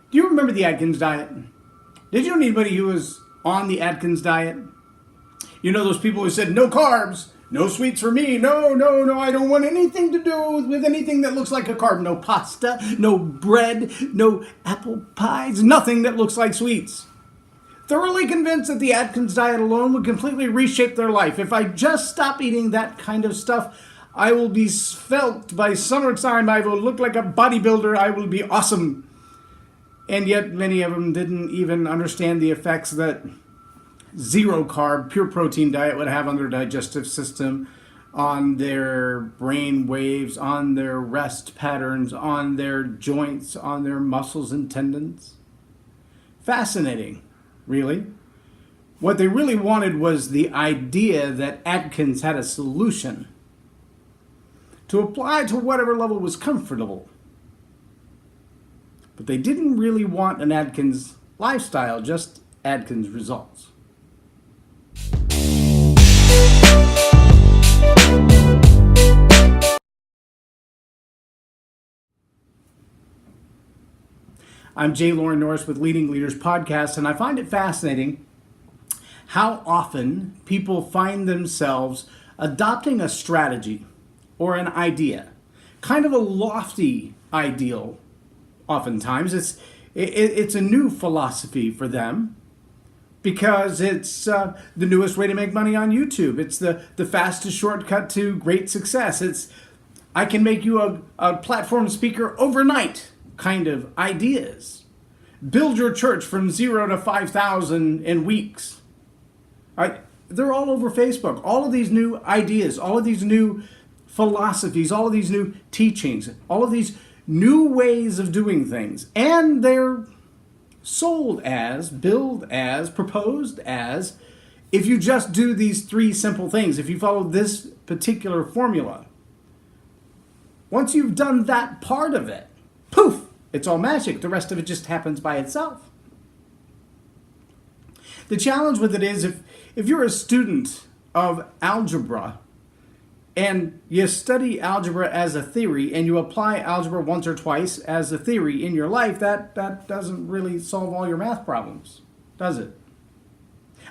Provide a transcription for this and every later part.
Do you remember the Atkins diet? Did you know anybody who was on the Atkins diet? You know those people who said, no carbs, no sweets for me, no, I don't want anything to do with anything that looks like a carb. No pasta, no bread, no apple pies, nothing that looks like sweets. Thoroughly convinced that the Atkins diet alone would completely reshape their life. If I just stop eating that kind of stuff, I will be svelte by summertime. I will look like a bodybuilder. I will be awesome. And yet many of them didn't even understand the effects that zero carb, pure protein diet would have on their digestive system, on their brain waves, on their rest patterns, on their joints, on their muscles and tendons. Fascinating, really. What they really wanted was the idea that Atkins had a solution to apply to whatever level was comfortable. But they didn't really want an Atkins lifestyle, just Atkins results. I'm J Loren Norris with Leading Leaders Podcast, and I find it fascinating how often people find themselves adopting a strategy or an idea, kind of a lofty ideal. Oftentimes, it's a new philosophy for them because it's the newest way to make money on YouTube. It's the fastest shortcut to great success. It's I can make you a platform speaker overnight kind of ideas. Build your church from 0 to 5,000 in weeks. They're all over Facebook. All of these new ideas, all of these new philosophies, all of these new teachings, all of these new ways of doing things. And they're sold as, billed as, proposed as, if you just do these three simple things, if you follow this particular formula. Once you've done that part of it, poof, it's all magic. The rest of it just happens by itself. The challenge with it is if you're a student of algebra and you study algebra as a theory and you apply algebra once or twice as a theory in your life, that doesn't really solve all your math problems, does it?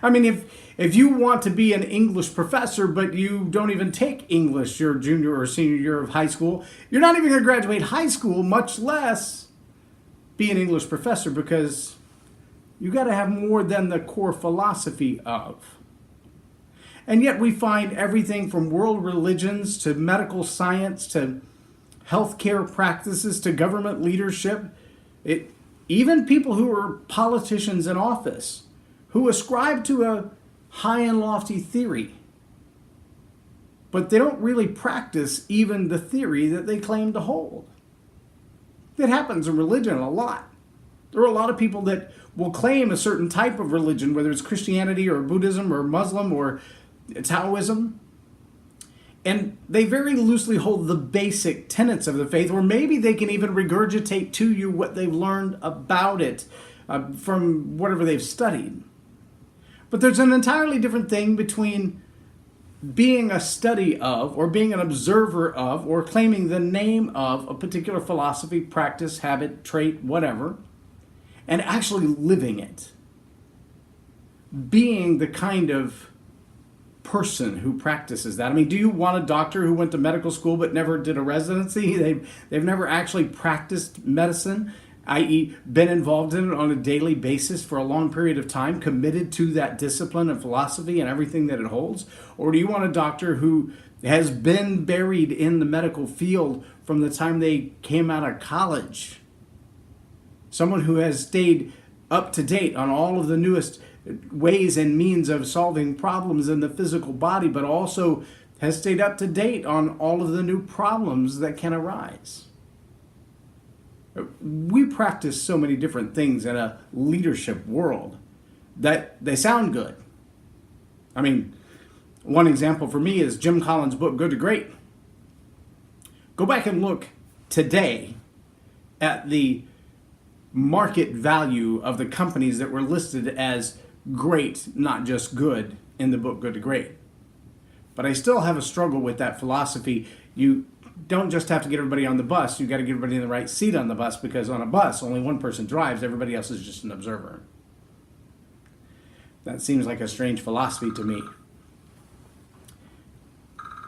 I mean, if you want to be an English professor, but you don't even take English your junior or senior year of high school, you're not even going to graduate high school, much less be an English professor, because you got to have more than the core philosophy of. And yet we find everything from world religions to medical science to healthcare practices to government leadership, even people who are politicians in office who ascribe to a high and lofty theory, but they don't really practice even the theory that they claim to hold. That happens in religion a lot. There are a lot of people that will claim a certain type of religion, whether it's Christianity or Buddhism or Muslim or Taoism, and they very loosely hold the basic tenets of the faith, or maybe they can even regurgitate to you what they've learned about it from whatever they've studied. But there's an entirely different thing between being a study of, or being an observer of, or claiming the name of a particular philosophy, practice, habit, trait, whatever, and actually living it. Being the kind of person who practices that. I mean, do you want a doctor who went to medical school but never did a residency? They've never actually practiced medicine, i.e. been involved in it on a daily basis for a long period of time, committed to that discipline and philosophy and everything that it holds? Or do you want a doctor who has been buried in the medical field from the time they came out of college? Someone who has stayed up to date on all of the newest ways and means of solving problems in the physical body, but also has stayed up to date on all of the new problems that can arise. We practice so many different things in a leadership world that they sound good. I mean, one example for me is Jim Collins' book, Good to Great. Go back and look today at the market value of the companies that were listed as great, not just good, in the book Good to Great. But I still have a struggle with that philosophy. You don't just have to get everybody on the bus, you got to get everybody in the right seat on the bus, because on a bus, only one person drives, everybody else is just an observer. That seems like a strange philosophy to me.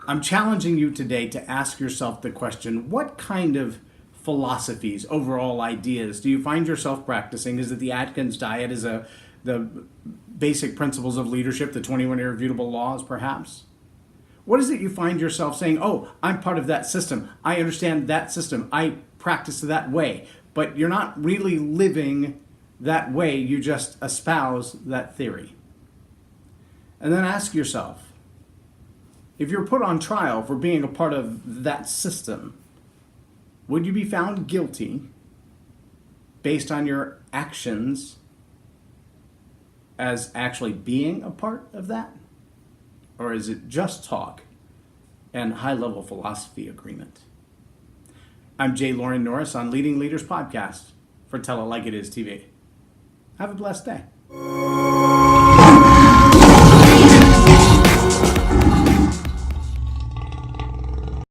I'm challenging you today to ask yourself the question, what kind of philosophies, overall ideas, do you find yourself practicing? Is it the Atkins diet? Is the basic principles of leadership, the 21 irrefutable laws, perhaps? What is it you find yourself saying, oh, I'm part of that system. I understand that system. I practice that way. But you're not really living that way. You just espouse that theory. And then ask yourself, if you're put on trial for being a part of that system, would you be found guilty based on your actions as actually being a part of that? Or is it just talk and high-level philosophy agreement? I'm J Loren Norris on Leading Leaders Podcast for Tell It Like It Is TV. Have a blessed day.